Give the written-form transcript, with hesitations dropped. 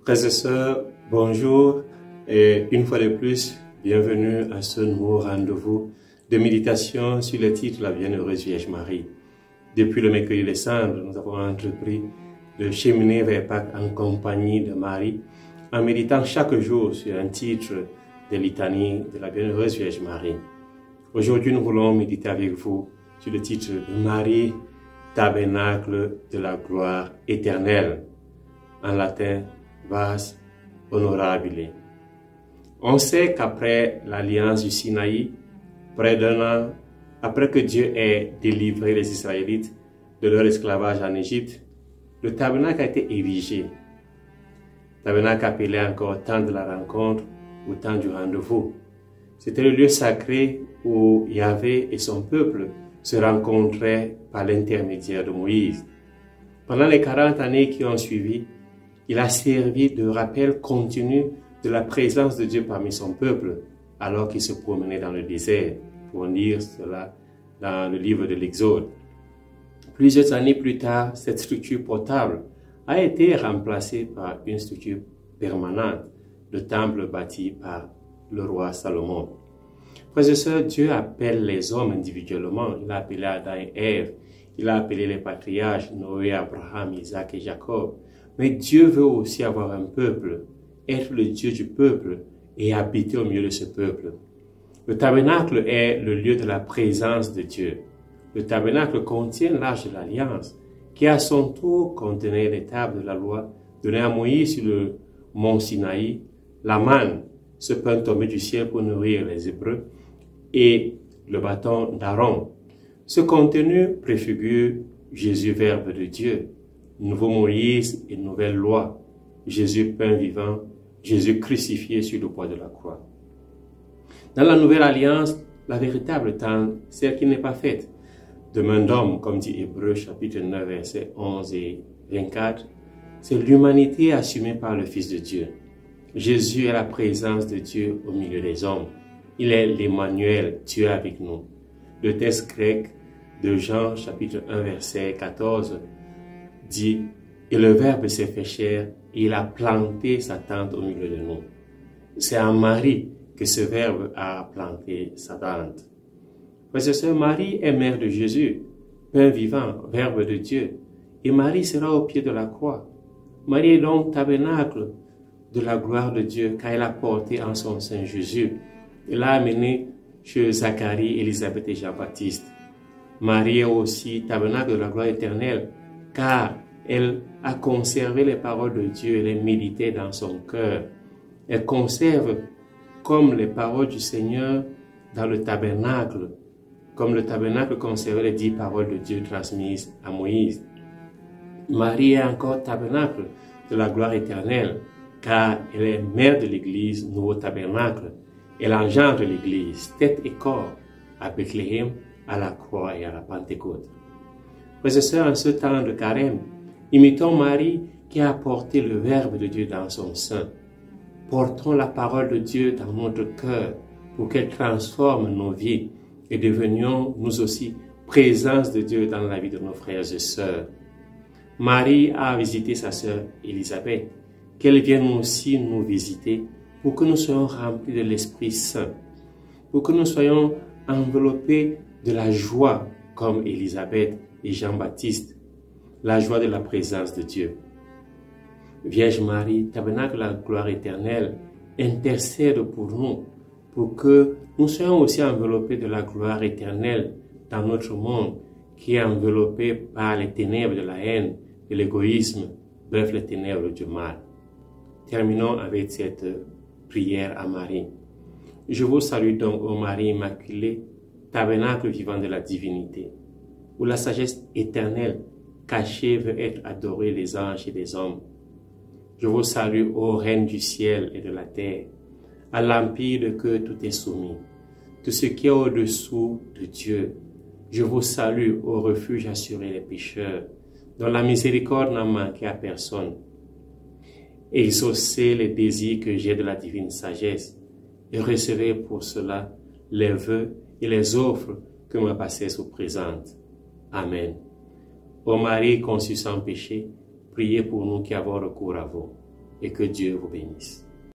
Frères et sœurs, bonjour et une fois de plus, bienvenue à ce nouveau rendez-vous de méditation sur le titre La Bienheureuse Vierge Marie. Depuis le mercredi des Cendres, nous avons entrepris de cheminer vers Pâques en compagnie de Marie, en méditant chaque jour sur un titre de litanie de la Bienheureuse Vierge Marie. Aujourd'hui, nous voulons méditer avec vous sur le titre de Marie, tabernacle de la gloire éternelle. En latin, Vas honorabile. On sait qu'après l'alliance du Sinaï, près d'un an après que Dieu ait délivré les Israélites de leur esclavage en Égypte, le tabernacle a été érigé. Tabernacle appelé encore temps de la rencontre ou temps du rendez-vous. C'était le lieu sacré où Yahvé et son peuple se rencontraient par l'intermédiaire de Moïse. Pendant les 40 années qui ont suivi, il a servi de rappel continu de la présence de Dieu parmi son peuple, alors qu'il se promenait dans le désert, pour lire cela dans le livre de l'Exode. Plusieurs années plus tard, cette structure portable a été remplacée par une structure permanente, le temple bâti par le roi Salomon. Frères et sœurs, Dieu appelle les hommes individuellement. Il a appelé Adam et Ève, il a appelé les patriarches, Noé, Abraham, Isaac et Jacob. Mais Dieu veut aussi avoir un peuple, être le Dieu du peuple et habiter au milieu de ce peuple. Le tabernacle est le lieu de la présence de Dieu. Le tabernacle contient l'arche de l'Alliance, qui à son tour contenait les tables de la loi données à Moïse sur le mont Sinaï, la manne, ce pain tombé du ciel pour nourrir les Hébreux, et le bâton d'Aaron. Ce contenu préfigure Jésus, Verbe de Dieu, nouveau Moïse et nouvelle loi, Jésus pain vivant, Jésus crucifié sur le bois de la croix. Dans la nouvelle alliance, la véritable tente, celle qui n'est pas faite de main d'homme, comme dit Hébreux chapitre 9, versets 11 et 24, c'est l'humanité assumée par le Fils de Dieu. Jésus est la présence de Dieu au milieu des hommes. Il est l'Emmanuel, Dieu avec nous. Le texte grec de Jean chapitre 1, verset 14 dit « Et le Verbe s'est fait chair et il a planté sa tente au milieu de nous. » C'est en Marie que ce Verbe a planté sa tente. Frères et sœurs, Marie est mère de Jésus, pain vivant, Verbe de Dieu. Et Marie sera au pied de la croix. Marie est donc tabernacle de la gloire de Dieu, car elle a porté en son sein Jésus. Elle l'a amené chez Zacharie, Élisabeth et Jean-Baptiste. Marie est aussi tabernacle de la gloire éternelle, car elle a conservé les paroles de Dieu et les méditait dans son cœur. Elle conserve comme les paroles du Seigneur dans le tabernacle, comme le tabernacle conservait les 10 paroles de Dieu transmises à Moïse. Marie est encore tabernacle de la gloire éternelle, car elle est mère de l'Église, nouveau tabernacle. Elle engendre l'Église, tête et corps, à Bethléem, à la croix et à la Pentecôte. Frères et sœurs, en ce temps de carême, imitons Marie qui a apporté le Verbe de Dieu dans son sein. Portons la parole de Dieu dans notre cœur pour qu'elle transforme nos vies et devenions nous aussi présence de Dieu dans la vie de nos frères et sœurs. Marie a visité sa sœur Élisabeth, qu'elle vienne aussi nous visiter pour que nous soyons remplis de l'Esprit Saint, pour que nous soyons enveloppés de la joie comme Élisabeth et Jean-Baptiste, la joie de la présence de Dieu. Vierge Marie, tabernacle de la gloire éternelle, intercède pour nous, pour que nous soyons aussi enveloppés de la gloire éternelle dans notre monde qui est enveloppé par les ténèbres de la haine, de l'égoïsme, bref, les ténèbres du mal. Terminons avec cette prière à Marie. Je vous salue donc, ô Marie Immaculée, tabernacle vivant de la divinité, où la sagesse éternelle cachée veut être adorée des anges et des hommes. Je vous salue, ô Reine du ciel et de la terre, à l'empire de que tout est soumis, tout ce qui est au-dessous de Dieu. Je vous salue, ô refuge assuré des pécheurs, dont la miséricorde n'a manqué à personne. Exaucez les désirs que j'ai de la divine sagesse, et recevez pour cela les vœux et les offres que ma bassesse vous présente. Amen. Ô Marie conçue sans péché, priez pour nous qui avons recours à vous. et que Dieu vous bénisse.